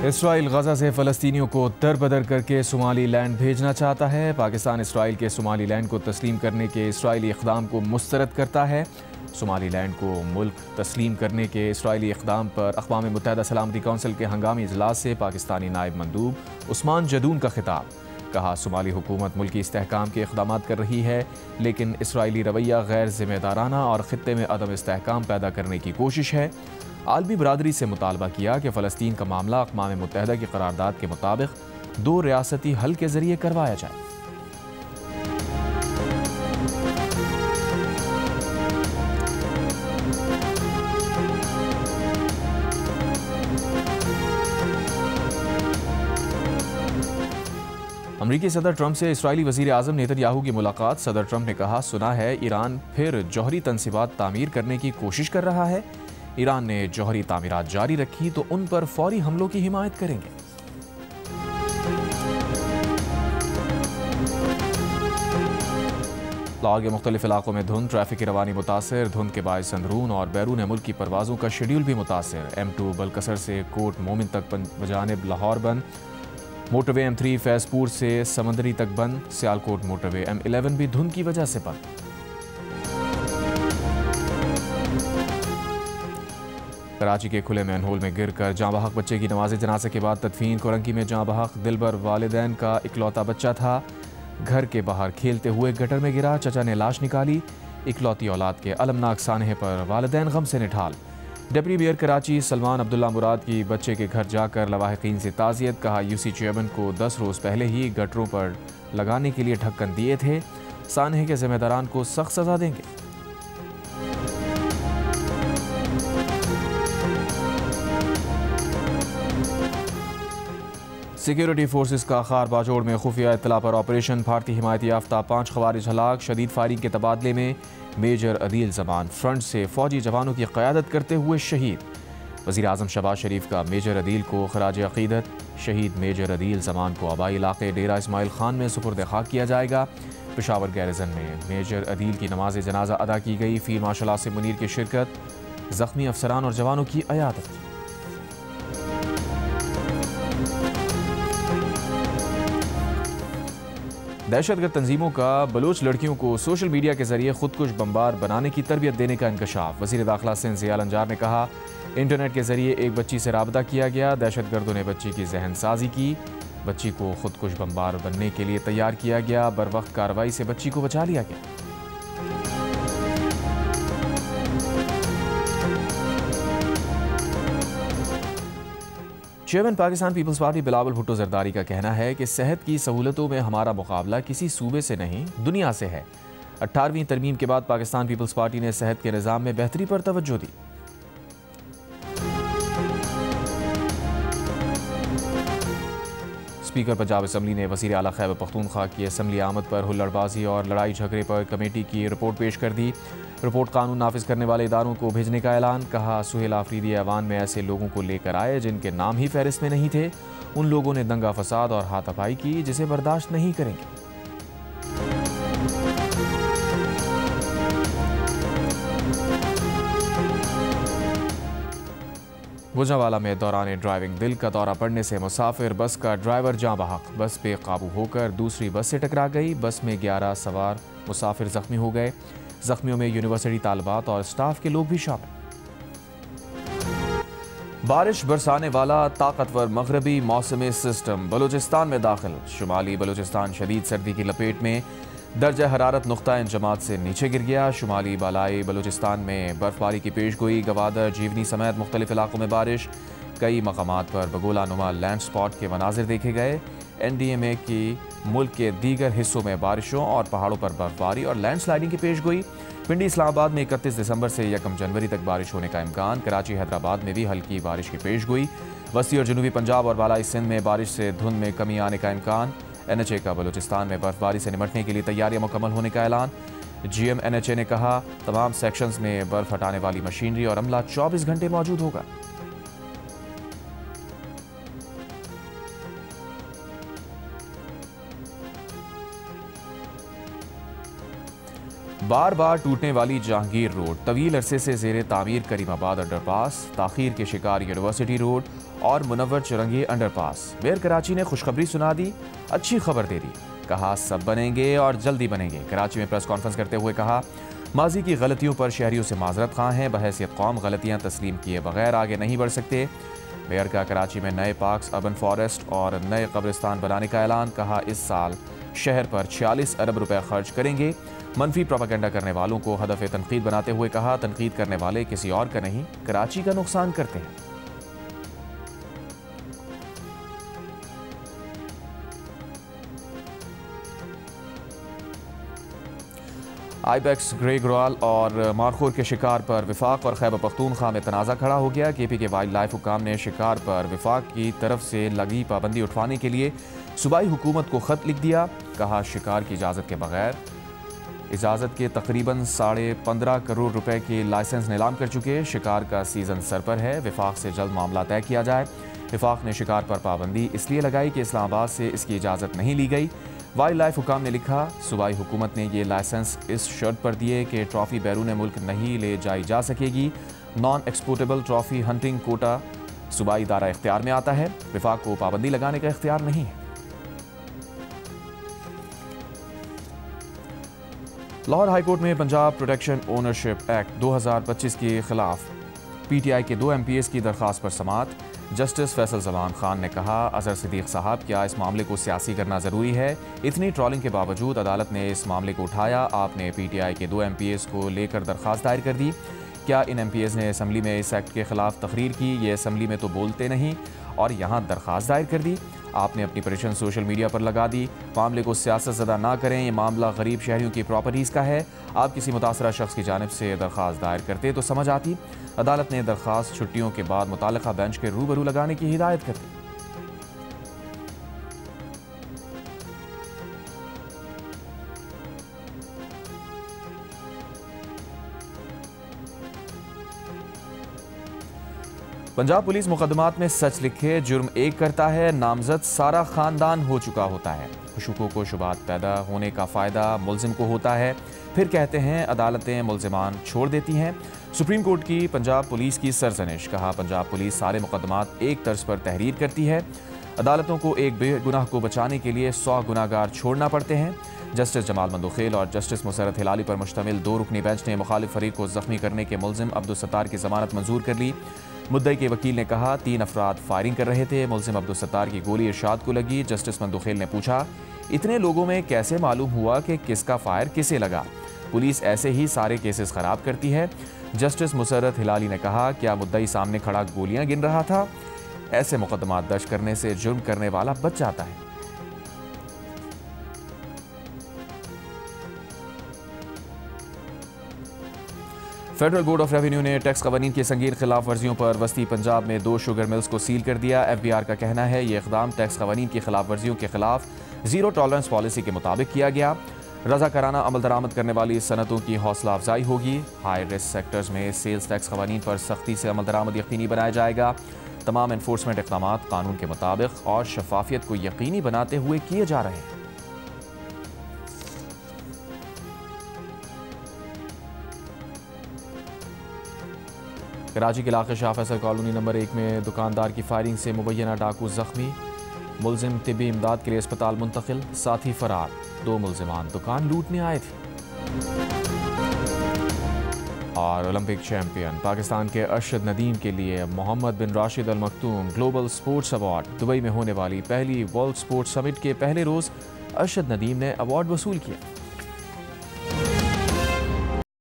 Israel गजा से फ़लस्तीनियों को दरबदर करके सोमाली लैंड भेजना चाहता है। पाकिस्तान इसराइल के सोमाली लैंड को तस्लीम करने के इसराइली इक़दाम को मुस्तरद करता है। सोमाली लैंड को मुल्क तस्लीम करने के इसराइली इक़दाम पर अक़वाम मुत्तहिदा सलामती कौंसिल के हंगामी इजलास से पाकिस्तानी नायब मंदूब उस्मान जदून का खिताब। कहा, सोमाली हुकूमत मुल्की इस्तेहकाम के इक़दाम कर रही है, लेकिन इसराइली रवैया गैर ज़िम्मेदाराना और ख़ित्ते में अदम इस्तेहकाम पैदा करने की कोशिश है। आलमी बरादरी से मुतालबा किया कि फ़लस्तीन का मामला अक़वाम मुत्तहिदा की करारदाद के मुताबिक 2 रियासती हल के ज़रिए करवाया जाए। अमरीकी सदर ट्रंप से इसराइली वज़ीर आज़म नेतन्याहू की मुलाकात। सदर ट्रंप ने कहा, सुना है ईरान फिर जौहरी तनसीबात तामीर करने की कोशिश कर रहा है। ईरान ने जौहरी तामीरात जारी रखी तो उन पर फौरी हमलों की हिमायत करेंगे। लाहौर के मुख्तलिफ इलाकों में धुंध, ट्रैफिक की रवानी मुतासर। धुंध के बायस अंदरून और बैरून मुल्क की परवाज़ों का शेड्यूल भी मुतासर। M2 बलकसर से कोट मोमिन तक बजानिब लाहौर बंद। मोटरवे M3 फैजपुर से समंदरी तक बंद। सियालकोट मोटरवे M11 भी धुंध की वजह से बंद। कराची के खुले मैनहोल में गिरकर जाँ बहक बच्चे की नमाज जनाजे के बाद तदफीन। कोरंकी में जाँ बहक दिलबर वालिदैन का इकलौता बच्चा था। घर के बाहर खेलते हुए गटर में गिरा, चचा ने लाश निकाली। इकलौती औलाद के अलमनाक सानहे पर वालिदैन गम से निठाल। डिप्टी मेयर कराची सलमान अब्दुल्ला मुराद की बच्चे के घर जाकर लवाहिकीन से ताज़ियत। कहा, UC चेयरमैन को 10 रोज़ पहले ही गटरों पर लगाने के लिए ढक्कन दिए थे। सानहे के जिम्मेदारान को सख्त सज़ा देंगे। सिक्योरिटी फोर्सेस का खार बाजोड़ में खुफिया इत्तला पर ऑपरेशन। भारतीय हिमायत याफ्ता 5 खवारिज हलाक। शदीद फायरिंग के तबादले में मेजर अदील जमान फ्रंट से फौजी जवानों की क़यादत करते हुए शहीद। वज़ीर आज़म शहबाज शरीफ का मेजर अदील को खराज अक़ीदत। शहीद मेजर अदील जमान को आबाई इलाके डेरा इस्माइल खान में सुपुर्द खाक किया जाएगा। पेशावर गैरिजन में मेजर अदील की नमाज जनाजा अदा की गई। फील्ड मार्शल आसिम मुनीर की शिरकत। ज़ख्मी अफसरान और जवानों की अयादत। दहशतगर्द तंजीमों का बलोच लड़कियों को सोशल मीडिया के जरिए खुदकुश बम्बार बनाने की तरबियत देने का इंकशाफ। वज़ीर दाखिला सिंध ज़िया अंजार ने कहा, इंटरनेट के जरिए एक बच्ची से राबता किया गया। दहशतगर्दों ने बच्ची की जहन साजी की। बच्ची को खुदकुश बम्बार बनने के लिए तैयार किया गया। बर वक्त कार्रवाई से बच्ची को बचा लिया गया। Chairman Pakistan Peoples Party Bilawal Bhutto Zardari का कहना है कि सेहत की सहूलतों में हमारा मुकाबला किसी सूबे से नहीं, दुनिया से है। 18वीं तरमीम के बाद पाकिस्तान पीपल्स पार्टी ने सेहत के निज़ाम में बेहतरी पर तवज्जो दी। स्पीकर पंजाब असम्बली ने वज़ीर आला खैबर पख्तूनख्वा की असम्बली आमद पर हुल्लड़बाजी और लड़ाई झगड़े पर कमेटी की रिपोर्ट पेश कर दी। रिपोर्ट कानून नाफिज करने वाले इदारों को भेजने का ऐलान। कहा, सुहेल आफरीदी ऐवान में ऐसे लोगों को लेकर आए जिनके नाम ही फहरिस्त में नहीं थे। उन लोगों ने दंगा फसाद और हाथापाई की, जिसे बर्दाश्त नहीं करेंगे। गुजरांवाला में दौरान ड्राइविंग दिल का दौरा पड़ने से मुसाफिर बस का ड्राइवर जाँ बहक। बस पे काबू होकर दूसरी बस से टकरा गई। बस में 11 सवार मुसाफिर जख्मी हो गए। जख्मियों में यूनिवर्सिटी तालिबात और स्टाफ के लोग भी शामिल। बारिश बरसाने वाला ताकतवर मगरबी मौसमी सिस्टम बलूचिस्तान में दाखिल। शुमाली बलूचिस्तान शदीद सर्दी की लपेट में। दर्जा हरारत नुक्ता इंजमात से नीचे गिर गया। शुमाली बालाई बलूचिस्तान में बर्फबारी की पेशगोई। गवादर, जीवनी समेत मुख्तलिफ इलाकों में बारिश। कई मकामात पर बगोला नुमा लैंड स्पॉट के मनाजिर देखे गए। NDMA की मुल्क के दीगर हिस्सों में बारिशों और पहाड़ों पर बर्फबारी और लैंडस्लाइडिंग की पेशगोई। पिंडी इस्लामाबाद में 31 दिसंबर से 1 जनवरी तक बारिश होने का इम्कान। कराची हैदराबाद में भी हल्की बारिश की पेशगोई। वस्ती और जनूबी पंजाब और बालाई सिंध में बारिश से धुंध में कमी आने का इम्कान। NHA का बलूचिस्तान में बर्फबारी से निपटने के लिए तैयारियां मुकम्मल होने का ऐलान। GM NHA ने कहा, तमाम सेक्शंस में बर्फ हटाने वाली मशीनरी और अमला 24 घंटे मौजूद होगा। बार बार टूटने वाली जहांगीर रोड, तवील अरसे से ज़ेरे तामीर करीमाबाद अंडरपास, ताखीर के शिकार यूनिवर्सिटी रोड और मुनव्वर चुरंगी अंडरपास। मेयर कराची ने खुशखबरी सुना दी, अच्छी खबर दे दी, कहा सब बनेंगे और जल्दी बनेंगे। कराची में प्रेस कॉन्फ्रेंस करते हुए कहा, माजी की गलतियों पर शहरियों से माजरत खां हैं, बहैसियत कौम गलतियाँ तस्लीम किए बगैर आगे नहीं बढ़ सकते। मेयर का कराची में नए पार्क्स, अर्बन फॉरेस्ट और नए कब्रिस्तान बनाने का ऐलान, कहा इस साल शहर पर 46 अरब रुपए खर्च करेंगे। मनफी प्रोपेगेंडा करने वालों को हदफ तनकीद बनाते हुए कहा, तनकीद करने वाले किसी और का नहीं, कराची का नुकसान करते हैं। आइबेक्स, ग्रे ग्राल और मारखोर के शिकार पर विफाक और खैबर पख्तूनख्वा में तनाज़ा खड़ा हो गया। केपी के वाइल्ड लाइफ हुकाम ने शिकार पर विफाक की तरफ से लगी पाबंदी उठवाने के लिए सूबाई हुकूमत को खत लिख दिया। कहा, शिकार की इजाज़त के बगैर इजाज़त के तकरीबन 15.5 करोड़ रुपए के लाइसेंस नीलाम कर चुके। शिकार का सीज़न सर पर है, विफाक से जल्द मामला तय किया जाए। विफाक ने शिकार पर पाबंदी इसलिए लगाई कि इस्लामाबाद से इसकी इजाज़त नहीं ली गई। वाइल्ड लाइफ हुकाम ने लिखा, सूबाई हुकूमत ने ये लाइसेंस इस शर्त पर दिए कि ट्रॉफी बैरून मुल्क नहीं ले जाई जा सकेगी। Non exportable trophy hunting quota सूबाई दायरा इख्तियार में आता है, विफाक को पाबंदी लगाने का इख्तियार नहीं है। लाहौर हाईकोर्ट में पंजाब प्रोटेक्शन ओनरशिप एक्ट 2025 के खिलाफ पीटीआई के 2 MPs की दरख्वास्त पर समाअत। जस्टिस फैसल जमान खान ने कहा, अजहर सिद्दीक साहब, क्या इस मामले को सियासी करना ज़रूरी है? इतनी ट्रॉलिंग के बावजूद अदालत ने इस मामले को उठाया। आपने पीटीआई के 2 MPs को लेकर दरख्वास्त दायर कर दी। क्या इन MPs ने असम्बली में इस एक्ट के खिलाफ तकरीर की? ये असम्बली में तो बोलते नहीं और यहाँ दरख्वास्त दायर कर दी। आपने अपनी परेशान सोशल मीडिया पर लगा दी। मामले को सियासत ज़दा ना करें, ये मामला गरीब शहरियों की प्रॉपर्टीज़ का है। आप किसी मुतासरा शख्स की जानिब से दरख्वास्त दायर करते तो समझ आती। अदालत ने दरख्वास्त छुट्टियों के बाद मुताल्लिका बेंच के रूबरू लगाने की हिदायत कर दी। पंजाब पुलिस मुकदमात में सच लिखे, जुर्म एक करता है, नामजद सारा खानदान हो चुका होता है। शुकों को शुबात पैदा होने का फ़ायदा मुल्जिम को होता है, फिर कहते हैं अदालतें मुल्जिमान छोड़ देती हैं। सुप्रीम कोर्ट की पंजाब पुलिस की सरजनिश, कहा पंजाब पुलिस सारे मुकदमात एक तर्ज पर तहरीर करती है। अदालतों को एक बेगुनाह को बचाने के लिए 100 गुनाहगार छोड़ना पड़ते हैं। जस्टिस जमाल मंदोखेल और जस्टिस मुसरत हिलाली पर मुश्तमिल 2 रुकनी बेंच ने मुखालिफ फरीक को जख्मी करने के मुल्जिम अब्दुल सत्तार की जमानत मंजूर कर ली। मुद्दई के वकील ने कहा, 3 अफराद फायरिंग कर रहे थे, मुल्जिम अब्दुल सत्तार की गोली इरशाद को लगी। जस्टिस मंदोखेल ने पूछा, इतने लोगों में कैसे मालूम हुआ कि किसका फायर किसे लगा? पुलिस ऐसे ही सारे केसेस खराब करती है। जस्टिस मुसरत हिलाली ने कहा, क्या मुद्दई सामने खड़ा गोलियां गिन रहा था? ऐसे मुकदमात दर्ज करने से जुर्म करने वाला बच जाता है। फेडरल बोर्ड ऑफ रेवेन्यू ने टैक्स कवानीन की संगीन खिलाफ वर्जियों पर वस्ती पंजाब में 2 शुगर मिल्स को सील कर दिया। FBR का कहना है, ये इकदाम टैक्स कवानीन की खिलाफ वर्जियों के खिलाफ जीरो टॉलरेंस पॉलिसी के मुताबिक किया गया। रज़ाकाराना अमल दरामद करने वाली सनतों की हौसला अफजाई होगी। हाई रिस्क सेक्टर्स में सेल्स टैक्स कवानीन पर सख्ती से अमल दरामद यकीनी बनाया जाएगा। तमाम एनफोर्समेंट इक़दाम कानून के मुताबिक और शफाफियत को यकीनी बनाते हुए किए जा रहे हैं। कराची के इलाके शाह फैसल कॉलोनी नंबर 1 में दुकानदार की फायरिंग से मुबैना डाकू जख्मी, मुल्जिम तिब्बी इमदाद के लिए अस्पताल मुंतकिल, साथी फरार। 2 मुल्जिमान दुकान लूटने आए थे। और ओलंपिक चैंपियन पाकिस्तान के अरशद नदीम के लिए Mohammed bin Rashid Al Maktoum global sports award. Dubai में होने वाली पहली वर्ल्ड स्पोर्ट्स समिट के पहले रोज़ अरशद नदीम ने अवार्ड वसूल किया।